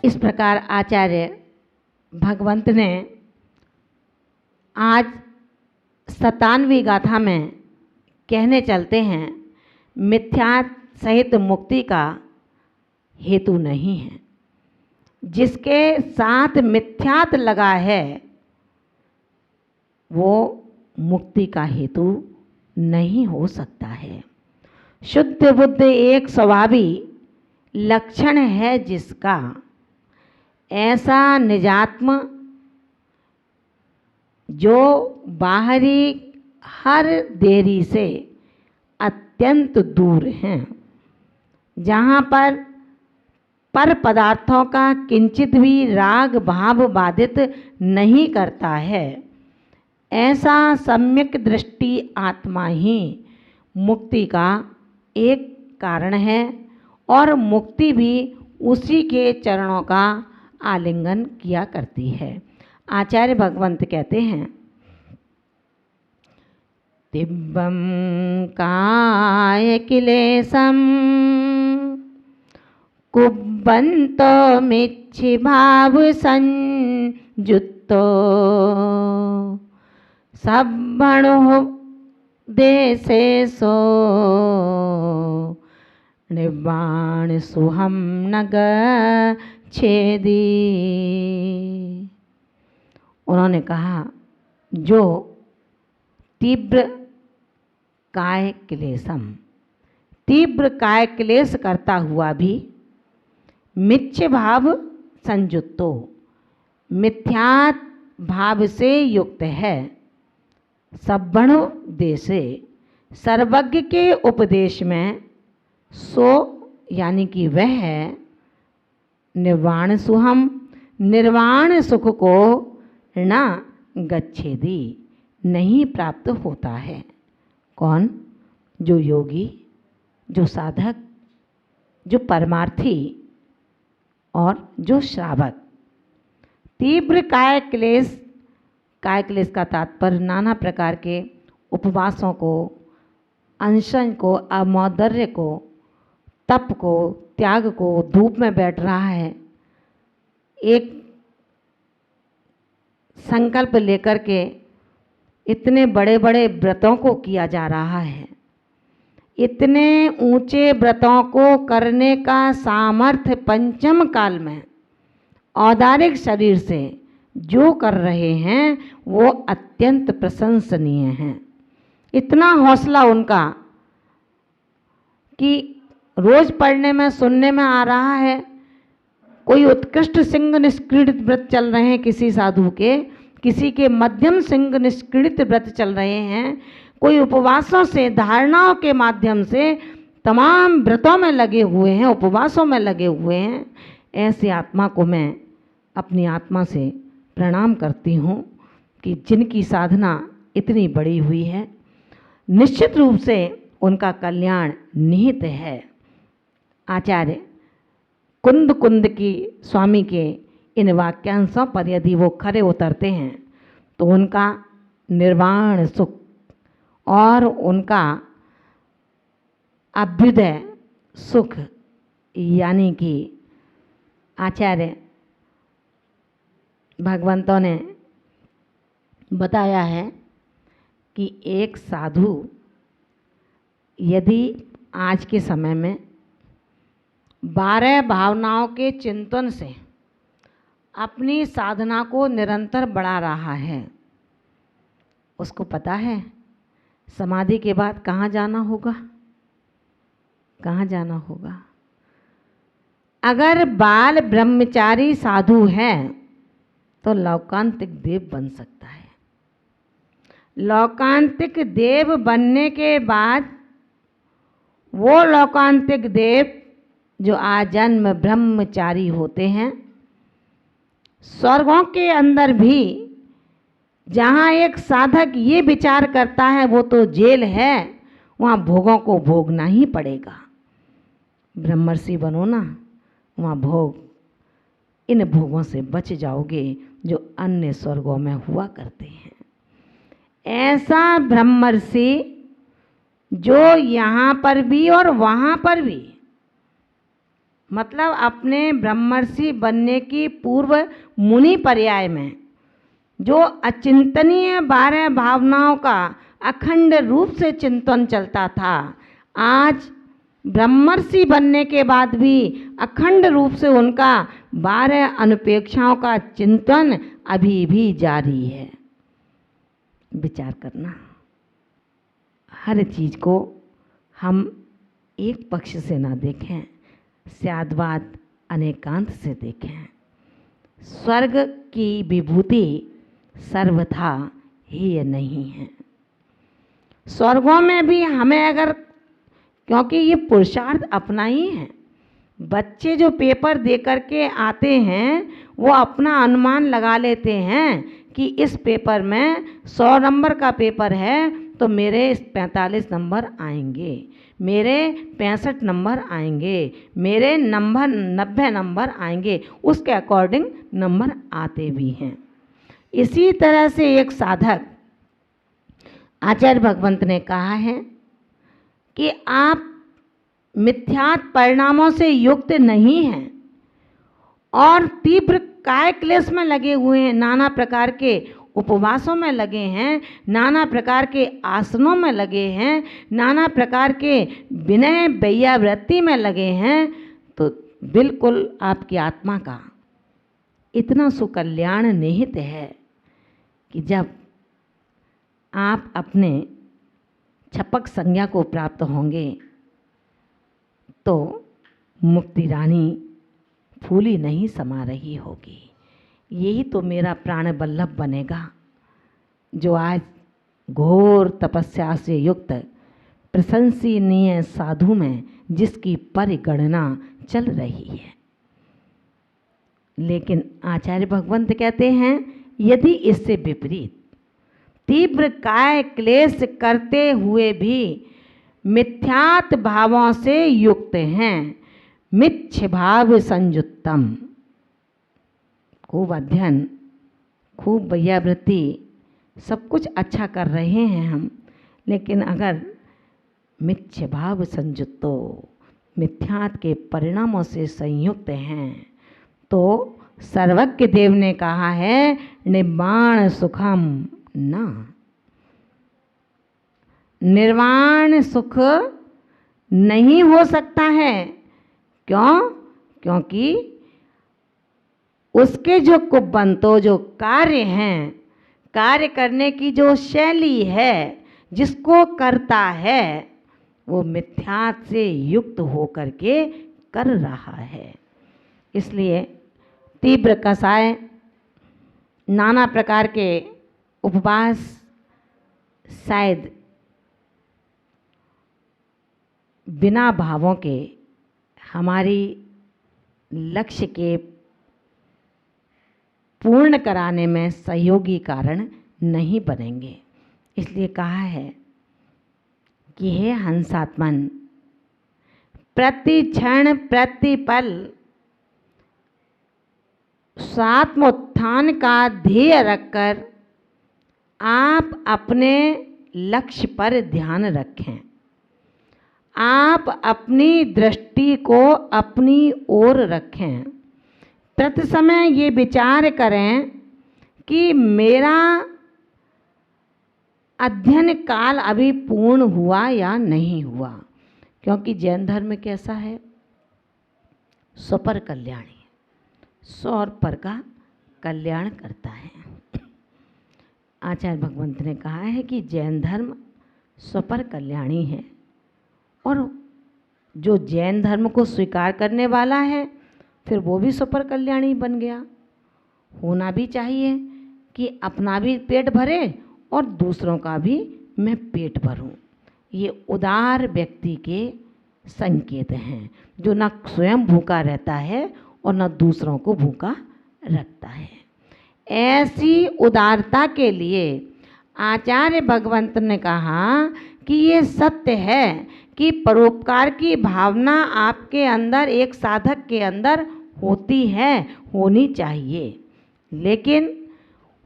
इस प्रकार आचार्य भगवंत ने आज 97वीं गाथा में कहने चलते हैं, मिथ्या सहित मुक्ति का हेतु नहीं है। जिसके साथ मिथ्यात लगा है वो मुक्ति का हेतु नहीं हो सकता है। शुद्ध बुद्ध एक स्वभावी लक्षण है जिसका, ऐसा निजात्म जो बाहरी हर देरी से अत्यंत दूर हैं, जहाँ पर पदार्थों का किंचित भी राग भाव बाधित नहीं करता है, ऐसा सम्यक दृष्टि आत्मा ही मुक्ति का एक कारण है और मुक्ति भी उसी के चरणों का आलिंगन किया करती है। आचार्य भगवंत कहते हैं, तिब्बम काय किलेशम कुब्बंतो मिच्छि भाव संयुक्तो सब्बणो देशे सो निर्वाण सुहम नग छेदी। उन्होंने कहा, जो तीव्र काय क्लेशम, तीव्र काय क्लेश करता हुआ भी मिथ्य भाव संयुक्तो, मिथ्या भाव से युक्त है, सब्बणो देशे, सर्वज्ञ के उपदेश में, सो यानी कि वह है, निर्वाण सुहम, निर्वाण सुख को न गच्छेदी, नहीं प्राप्त होता है। कौन? जो योगी, जो साधक, जो परमार्थी और जो श्रावक। तीव्र काय क्लेश, काय क्लेश का तात्पर्य नाना प्रकार के उपवासों को, अनशन को, अमौदर्य को, तप को, त्याग को, धूप में बैठ रहा है, एक संकल्प लेकर के इतने बड़े बड़े व्रतों को किया जा रहा है। इतने ऊंचे व्रतों को करने का सामर्थ्य पंचम काल में औदारिक शरीर से जो कर रहे हैं वो अत्यंत प्रशंसनीय हैं। इतना हौसला उनका कि रोज पढ़ने में, सुनने में आ रहा है, कोई उत्कृष्ट सिंह निष्क्रीडित व्रत चल रहे हैं किसी साधु के, किसी के मध्यम सिंह निष्क्रीडित व्रत चल रहे हैं, कोई उपवासों से, धारणाओं के माध्यम से तमाम व्रतों में लगे हुए हैं, उपवासों में लगे हुए हैं। ऐसे आत्मा को मैं अपनी आत्मा से प्रणाम करती हूँ कि जिनकी साधना इतनी बड़ी हुई है, निश्चित रूप से उनका कल्याण निहित है। आचार्य कुंद कुंद की स्वामी के इन वाक्यांशों पर यदि वो खरे उतरते हैं तो उनका निर्वाण सुख और उनका अभ्युदय सुख, यानी कि आचार्य भगवंतों ने बताया है कि एक साधु यदि आज के समय में 12 भावनाओं के चिंतन से अपनी साधना को निरंतर बढ़ा रहा है, उसको पता है समाधि के बाद कहाँ जाना होगा, कहाँ जाना होगा। अगर बाल ब्रह्मचारी साधु है तो लौकांतिक देव बन सकता है। लौकांतिक देव बनने के बाद वो लौकांतिक देव जो आजन्म ब्रह्मचारी होते हैं, स्वर्गों के अंदर भी जहाँ एक साधक ये विचार करता है वो तो जेल है, वहाँ भोगों को भोगना ही पड़ेगा। ब्रह्मर्षि बनो ना, वहाँ भोग, इन भोगों से बच जाओगे जो अन्य स्वर्गों में हुआ करते हैं। ऐसा ब्रह्मर्षि जो यहाँ पर भी और वहाँ पर भी मतलब अपने ब्रह्मर्षि बनने की पूर्व मुनि पर्याय में जो अचिंतनीय 12 भावनाओं का अखंड रूप से चिंतन चलता था, आज ब्रह्मर्षि बनने के बाद भी अखंड रूप से उनका 12 अनुपेक्षाओं का चिंतन अभी भी जारी है। विचार करना, हर चीज़ को हम एक पक्ष से ना देखें, स्याद्वाद अनेकांत से देखें। स्वर्ग की विभूति सर्वथा ही नहीं है। स्वर्गों में भी हमें अगर, क्योंकि ये पुरुषार्थ अपना ही है, बच्चे जो पेपर दे करके आते हैं वो अपना अनुमान लगा लेते हैं कि इस पेपर में 100 नंबर का पेपर है तो मेरे 45 नंबर आएंगे, मेरे 65 नंबर आएंगे, मेरे नंबर 90 नंबर आएंगे, उसके अकॉर्डिंग नंबर आते भी हैं। इसी तरह से एक साधक, आचार्य भगवंत ने कहा है कि आप मिथ्यात्व परिणामों से युक्त नहीं हैं और तीव्र काय क्लेश में लगे हुए हैं, नाना प्रकार के उपवासों में लगे हैं, नाना प्रकार के आसनों में लगे हैं, नाना प्रकार के विनय वैयावृत्ति में लगे हैं, तो बिल्कुल आपकी आत्मा का इतना सुकल्याण निहित है कि जब आप अपने छपक संज्ञा को प्राप्त होंगे तो मुक्ति रानी फूली नहीं समा रही होगी। यही तो मेरा प्राण बल्लभ बनेगा, जो आज घोर तपस्या से युक्त प्रशंसनीय साधु में जिसकी परिगणना चल रही है। लेकिन आचार्य भगवंत कहते हैं यदि इससे विपरीत तीव्र काय क्लेश करते हुए भी मिथ्यात् भावों से युक्त हैं, मिथ्य भाव संयुक्तम, खूब अध्ययन, खूब वैयावृत्ति, सब कुछ अच्छा कर रहे हैं हम, लेकिन अगर मिथ्य भाव संयुक्तो, मिथ्यात् के परिणामों से संयुक्त हैं, तो सर्वज्ञ देव ने कहा है निर्वाण सुखम न, निर्वाण सुख नहीं हो सकता है। क्यों? क्योंकि उसके जो कुबंतो, जो कार्य हैं, कार्य करने की जो शैली है, जिसको करता है वो मिथ्यात् से युक्त होकर के कर रहा है। इसलिए तीव्र कषाय, नाना प्रकार के उपवास शायद बिना भावों के हमारी लक्ष्य के पूर्ण कराने में सहयोगी कारण नहीं बनेंगे। इसलिए कहा है कि हे हंसात्मन, प्रति क्षण प्रतिपल स्वात्मोत्थान का ध्येय रखकर आप अपने लक्ष्य पर ध्यान रखें। आप अपनी दृष्टि को अपनी ओर रखें। प्रति समय ये विचार करें कि मेरा अध्ययन काल अभी पूर्ण हुआ या नहीं हुआ, क्योंकि जैन धर्म कैसा है, स्वपर कल्याणी, स्व और पर का कल्याण करता है। आचार्य भगवंत ने कहा है कि जैन धर्म स्वपर कल्याणी है, और जो जैन धर्म को स्वीकार करने वाला है फिर वो भी स्वपर कल्याणी बन गया। होना भी चाहिए कि अपना भी पेट भरे और दूसरों का भी मैं पेट भरूं। ये उदार व्यक्ति के संकेत हैं, जो न स्वयं भूखा रहता है और न दूसरों को भूखा रखता है। ऐसी उदारता के लिए आचार्य भगवंत ने कहा कि ये सत्य है कि परोपकार की भावना आपके अंदर, एक साधक के अंदर होती है, होनी चाहिए। लेकिन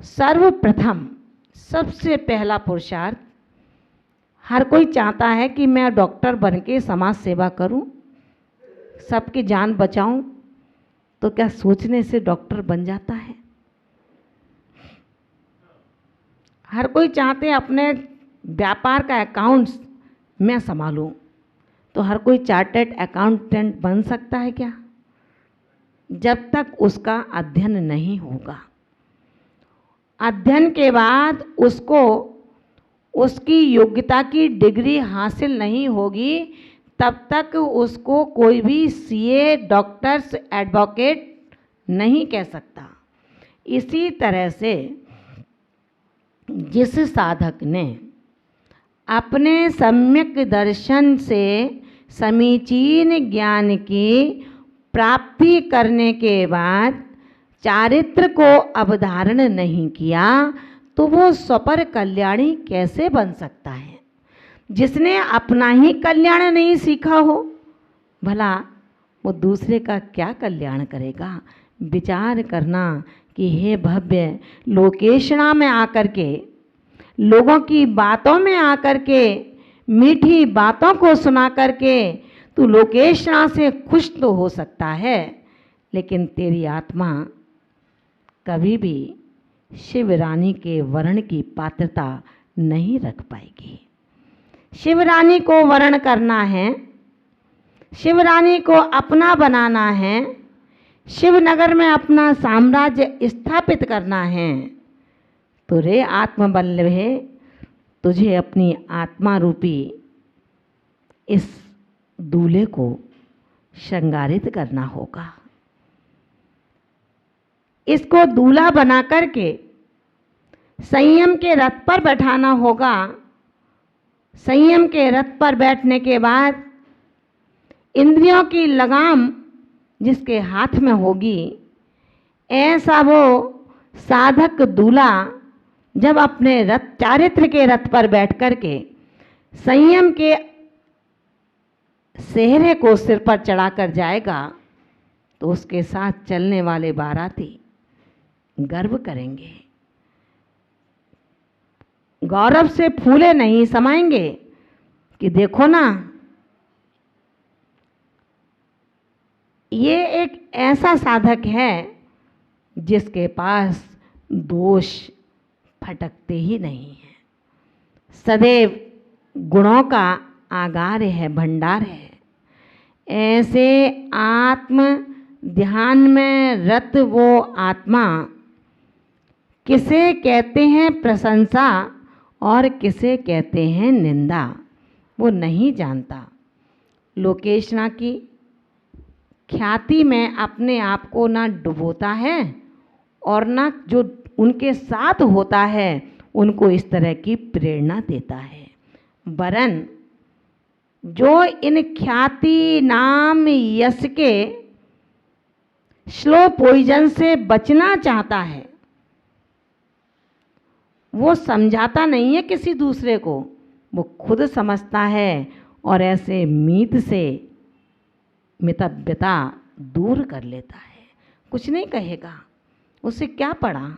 सर्वप्रथम सबसे पहला पुरुषार्थ, हर कोई चाहता है कि मैं डॉक्टर बन के समाज सेवा करूं, सबकी जान बचाऊं, तो क्या सोचने से डॉक्टर बन जाता है? हर कोई चाहते हैं अपने व्यापार का अकाउंट्स मैं संभालूं, तो हर कोई चार्टर्ड अकाउंटेंट बन सकता है क्या? जब तक उसका अध्ययन नहीं होगा। अध्ययन के बाद उसको उसकी योग्यता की डिग्री हासिल नहीं होगी, तब तक उसको कोई भी सीए, डॉक्टर्स, एडवोकेट नहीं कह सकता। इसी तरह से जिस साधक ने अपने सम्यक दर्शन से समीचीन ज्ञान की प्राप्ति करने के बाद चारित्र को अवधारण नहीं किया, तो वो स्वपर कल्याणी कैसे बन सकता है? जिसने अपना ही कल्याण नहीं सीखा हो, भला वो दूसरे का क्या कल्याण करेगा? विचार करना कि हे भव्य, लोकेशना में आकर के, लोगों की बातों में आकर के, मीठी बातों को सुना करके तू लोकेशना से खुश तो हो सकता है, लेकिन तेरी आत्मा कभी भी शिव रानी के वर्ण की पात्रता नहीं रख पाएगी। शिव रानी को वर्ण करना है, शिव रानी को अपना बनाना है, शिवनगर में अपना साम्राज्य स्थापित करना है, तो रे आत्मबल्लभे, तुझे अपनी आत्मा रूपी इस दूल्हे को श्रृंगारित करना होगा। इसको दूल्हा बना करके संयम के रथ पर बैठाना होगा। संयम के रथ पर बैठने के बाद इंद्रियों की लगाम जिसके हाथ में होगी, ऐसा वो साधक दूल्हा जब अपने रथ, चारित्र के रथ पर बैठ करके संयम के सेहरे को सिर पर चढ़ाकर जाएगा, तो उसके साथ चलने वाले बाराती गर्व करेंगे, गौरव से फूले नहीं समाएंगे कि देखो ना, ये एक ऐसा साधक है जिसके पास दोष फटकते ही नहीं है, सदैव गुणों का आगार है, भंडार है। ऐसे आत्म ध्यान में रत वो आत्मा किसे कहते हैं प्रशंसा और किसे कहते हैं निंदा, वो नहीं जानता। लोकेशना की ख्याति में अपने आप को ना डुबोता है और ना जो उनके साथ होता है उनको इस तरह की प्रेरणा देता है। वरन जो इन ख्याति, नाम, यश के स्लो पॉइजन से बचना चाहता है, वो समझाता नहीं है किसी दूसरे को, वो खुद समझता है और ऐसे मीत से मितव्यता दूर कर लेता है। कुछ नहीं कहेगा, उससे क्या पड़ा,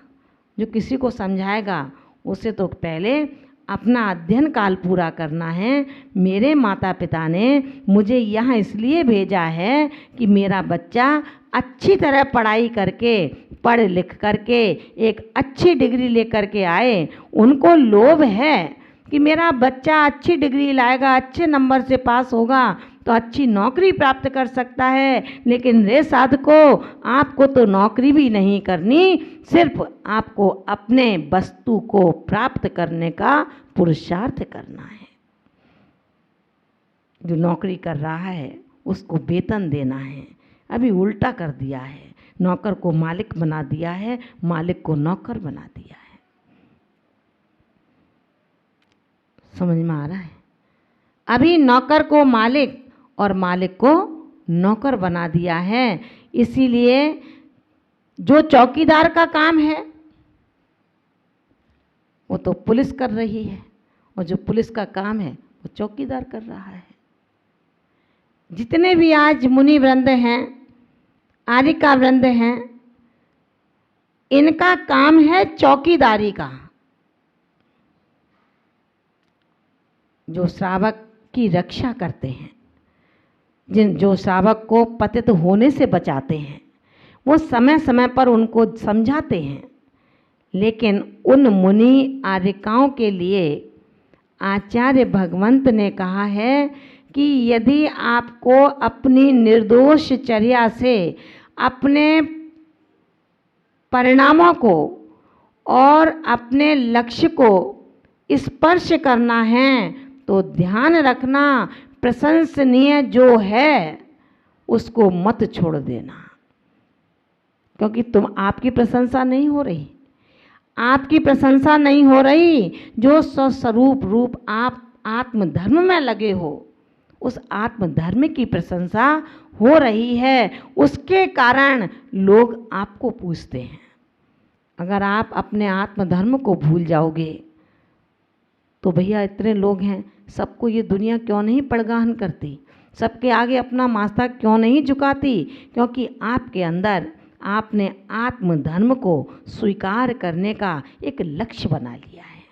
जो किसी को समझाएगा उसे तो पहले अपना अध्ययन काल पूरा करना है। मेरे माता पिता ने मुझे यहाँ इसलिए भेजा है कि मेरा बच्चा अच्छी तरह पढ़ाई करके, पढ़ लिख करके एक अच्छी डिग्री लेकर के आए। उनको लोभ है कि मेरा बच्चा अच्छी डिग्री लाएगा, अच्छे नंबर से पास होगा तो अच्छी नौकरी प्राप्त कर सकता है। लेकिन रे साधकों, आपको तो नौकरी भी नहीं करनी, सिर्फ आपको अपने वस्तु को प्राप्त करने का पुरुषार्थ करना है। जो नौकरी कर रहा है उसको वेतन देना है। अभी उल्टा कर दिया है, नौकर को मालिक बना दिया है, मालिक को नौकर बना दिया है। समझ में आ रहा है? अभी नौकर को मालिक और मालिक को नौकर बना दिया है। इसीलिए जो चौकीदार का काम है वो तो पुलिस कर रही है, और जो पुलिस का काम है वो चौकीदार कर रहा है। जितने भी आज मुनि वृंद हैं, आर्यिका वृंद हैं, इनका काम है चौकीदारी का। जो श्रावक की रक्षा करते हैं जो श्रावक को पतित होने से बचाते हैं, वो समय समय पर उनको समझाते हैं। लेकिन उन मुनि आर्यिकाओं के लिए आचार्य भगवंत ने कहा है कि यदि आपको अपनी निर्दोष चर्या से अपने परिणामों को और अपने लक्ष्य को स्पर्श करना है तो ध्यान रखना, प्रशंसनीय जो है उसको मत छोड़ देना, क्योंकि आपकी प्रशंसा नहीं हो रही, आपकी प्रशंसा नहीं हो रही। जो स्वस्वरूप रूप आप आत्मधर्म में लगे हो, उस आत्मधर्म की प्रशंसा हो रही है, उसके कारण लोग आपको पूछते हैं। अगर आप अपने आत्मधर्म को भूल जाओगे तो भैया इतने लोग हैं, सबको ये दुनिया क्यों नहीं पड़गाहन करती, सबके आगे अपना माथा क्यों नहीं झुकाती? क्योंकि आपके अंदर आपने आत्मधर्म को स्वीकार करने का एक लक्ष्य बना लिया है।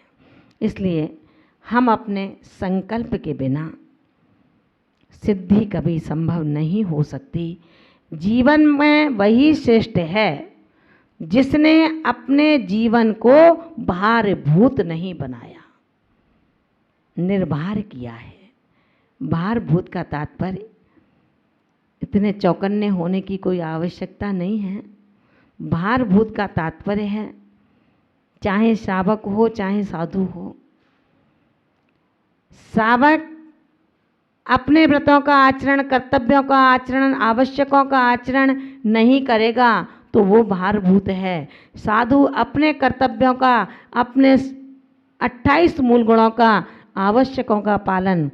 इसलिए हम अपने संकल्प के बिना सिद्धि कभी संभव नहीं हो सकती। जीवन में वही श्रेष्ठ है जिसने अपने जीवन को भारभूत नहीं बनाया, निर्भार किया है। भारभूत का तात्पर्य इतने चौकन्ने होने की कोई आवश्यकता नहीं है। भारभूत का तात्पर्य है चाहे श्रावक हो चाहे साधु हो, श्रावक अपने व्रतों का आचरण, कर्तव्यों का आचरण, आवश्यकों का आचरण नहीं करेगा तो वो भारभूत है। साधु अपने कर्तव्यों का, अपने 28 मूल गुणों का, आवश्यकों का पालन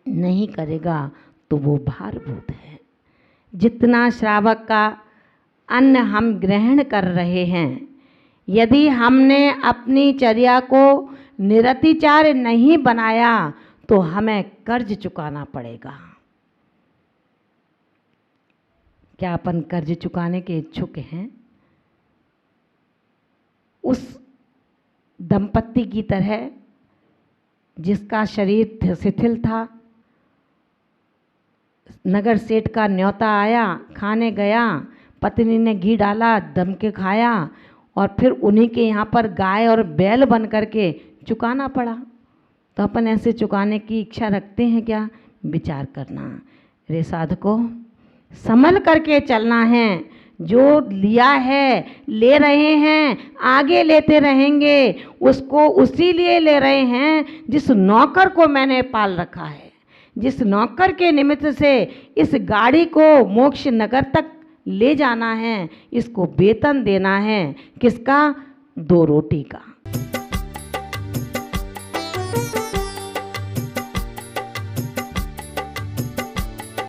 नहीं करेगा तो वो भारभूत है। जितना श्रावक का अन्न हम ग्रहण कर रहे हैं, यदि हमने अपनी चर्या को निरतिचार नहीं बनाया तो हमें कर्ज चुकाना पड़ेगा। क्या अपन कर्ज चुकाने के इच्छुक हैं? उस दंपत्ति की तरह जिसका शरीर शिथिल था, नगर सेठ का न्योता आया, खाने गया, पत्नी ने घी डाला, दम के खाया और फिर उन्हीं के यहाँ पर गाय और बैल बन करके चुकाना पड़ा। तो अपन ऐसे चुकाने की इच्छा रखते हैं क्या? विचार करना। रे साधकों, संभल करके चलना है। जो लिया है, ले रहे हैं, आगे लेते रहेंगे। उसको उसी लिए ले रहे हैं जिस नौकर को मैंने पाल रखा है, जिस नौकर के निमित्त से इस गाड़ी को मोक्ष नगर तक ले जाना है, इसको वेतन देना है। किसका? 2 रोटी का।